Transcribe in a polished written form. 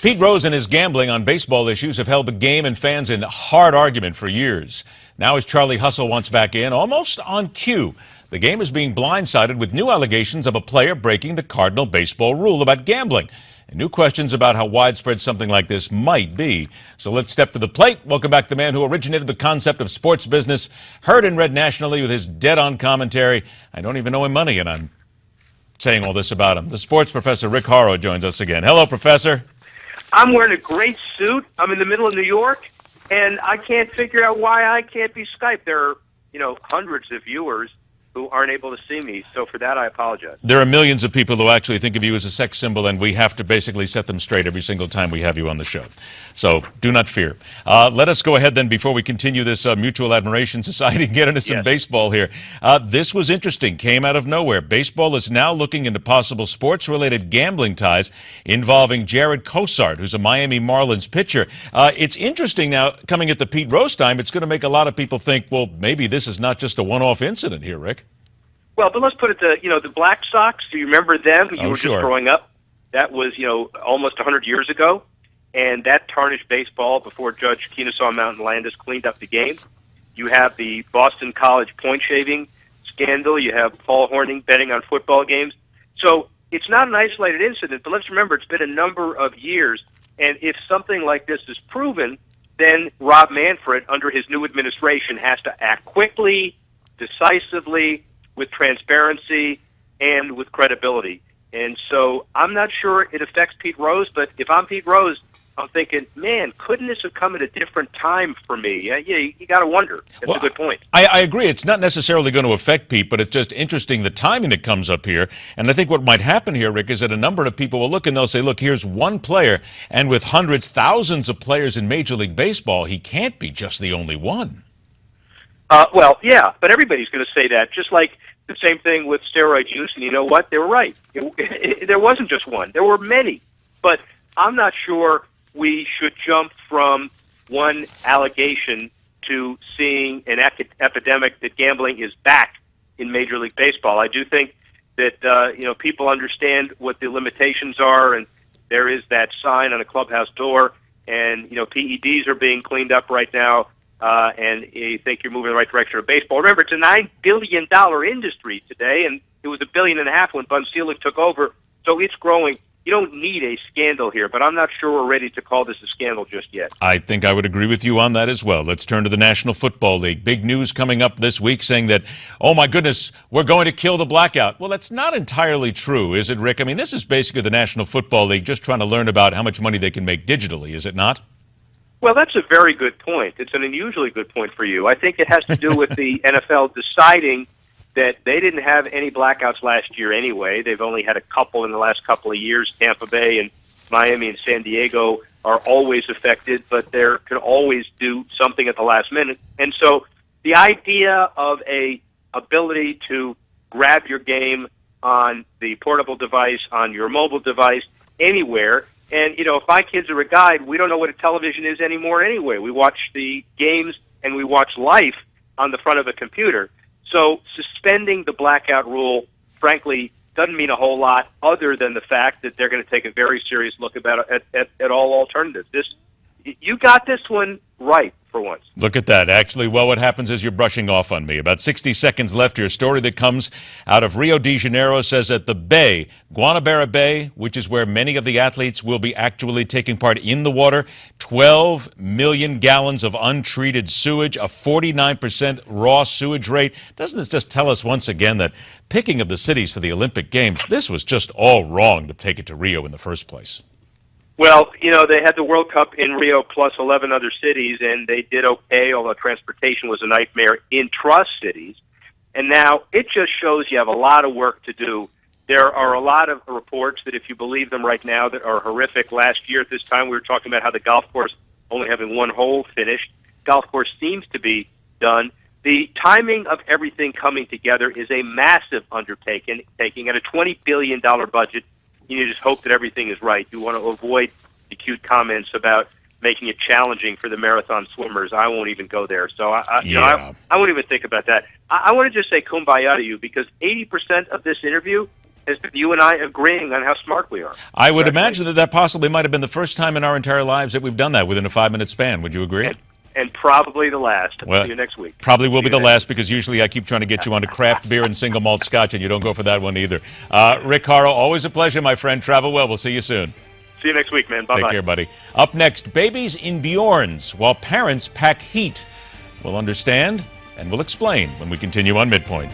Pete Rose and his gambling on baseball issues have held the game and fans in hard argument for years. Now as Charlie Hustle wants back in, almost on cue, the game is being blindsided with new allegations of a player breaking the cardinal baseball rule about gambling. And new questions about how widespread something like this might be. So let's step to the plate. Welcome back the man who originated the concept of sports business, heard and read nationally with his dead-on commentary. I don't even know him money, and I'm saying all this about him. The sports professor, Rick Horrow, joins us again. Hello, Professor. I'm wearing a great suit. I'm in the middle of New York, and I can't figure out why I can't be Skyped. There are, hundreds of viewers who aren't able to see me, so for that I apologize. There are millions of people who actually think of you as a sex symbol, and we have to basically set them straight every single time we have you on the show. So do not fear. Let us go ahead then, before we continue this Mutual Admiration Society, and get into some baseball here. This was interesting, came out of nowhere. Baseball is now looking into possible sports-related gambling ties involving Jared Cosart, who's a Miami Marlins pitcher. It's interesting now, coming at the Pete Rose time, it's going to make a lot of people think, well, maybe this is not just a one-off incident here, Rick. Well, but let's put it to, the Black Sox. Do you remember them? You were sure. Just growing up. That was, almost 100 years ago. And that tarnished baseball before Judge Kennesaw Mountain Landis cleaned up the game. You have the Boston College point shaving scandal. You have Paul Hornung betting on football games. So it's not an isolated incident, but let's remember it's been a number of years. And if something like this is proven, then Rob Manfred, under his new administration, has to act quickly, decisively, with transparency, and with credibility. And so I'm not sure it affects Pete Rose, but if I'm Pete Rose, I'm thinking, man, couldn't this have come at a different time for me? Yeah, you got to wonder. That's a good point. I agree. It's not necessarily going to affect Pete, but it's just interesting the timing that comes up here. And I think what might happen here, Rick, is that a number of people will look and they'll say, look, here's one player, and with hundreds, thousands of players in Major League Baseball, he can't be just the only one. Well, yeah, but everybody's going to say that, just like the same thing with steroid use, and you know what? They were right. There wasn't just one. There were many. But I'm not sure we should jump from one allegation to seeing an epidemic that gambling is back in Major League Baseball. I do think that people understand what the limitations are, and there is that sign on a clubhouse door, and PEDs are being cleaned up right now. And you think you're moving in the right direction of baseball. Remember, it's a $9 billion industry today, and it was $1.5 billion when Bud Selig took over, so it's growing. You don't need a scandal here, but I'm not sure we're ready to call this a scandal just yet. I think I would agree with you on that as well. Let's turn to the National Football League. Big news coming up this week saying that, oh my goodness, we're going to kill the blackout. Well, that's not entirely true, is it, Rick? I mean, this is basically the National Football League just trying to learn about how much money they can make digitally, is it not? Well, that's a very good point. It's an unusually good point for you. I think it has to do with the NFL deciding that they didn't have any blackouts last year anyway. They've only had a couple in the last couple of years. Tampa Bay and Miami and San Diego are always affected, but they can always do something at the last minute. And so the idea of a ability to grab your game on the portable device, on your mobile device, anywhere. And, if my kids are a guide, we don't know what a television is anymore anyway. We watch the games and we watch life on the front of a computer. So suspending the blackout rule, frankly, doesn't mean a whole lot other than the fact that they're going to take a very serious look at all alternatives. You got this one right for once. Look at that. Actually, well, what happens is you're brushing off on me. About 60 seconds left here. A story that comes out of Rio de Janeiro says that the bay, Guanabara Bay, which is where many of the athletes will be actually taking part in the water, 12 million gallons of untreated sewage, a 49% raw sewage rate. Doesn't this just tell us once again that picking of the cities for the Olympic Games, this was just all wrong to take it to Rio in the first place? Well, they had the World Cup in Rio plus 11 other cities, and they did okay, although transportation was a nightmare intra-cities. And now it just shows you have a lot of work to do. There are a lot of reports that, if you believe them right now, that are horrific. Last year at this time, we were talking about how the golf course only having one hole finished. Golf course seems to be done. The timing of everything coming together is a massive undertaking. At a $20 billion budget, you just hope that everything is right. You want to avoid the cute comments about making it challenging for the marathon swimmers. I won't even go there. So I won't even think about that. I want to just say kumbaya to you, because 80% of this interview has been you and I agreeing on how smart we are. I would imagine that possibly might have been the first time in our entire lives that we've done that within a 5-minute span. Would you agree? And probably the last. Well, See you next week. Probably will be the last, because usually I keep trying to get you onto craft beer and single malt scotch, and you don't go for that one either. Rick Horrow, always a pleasure, my friend. Travel well. We'll see you soon. See you next week, man. Bye-bye. Take care, buddy. Up next, babies in Bjorns while parents pack heat. We'll understand and we'll explain when we continue on MidPoint.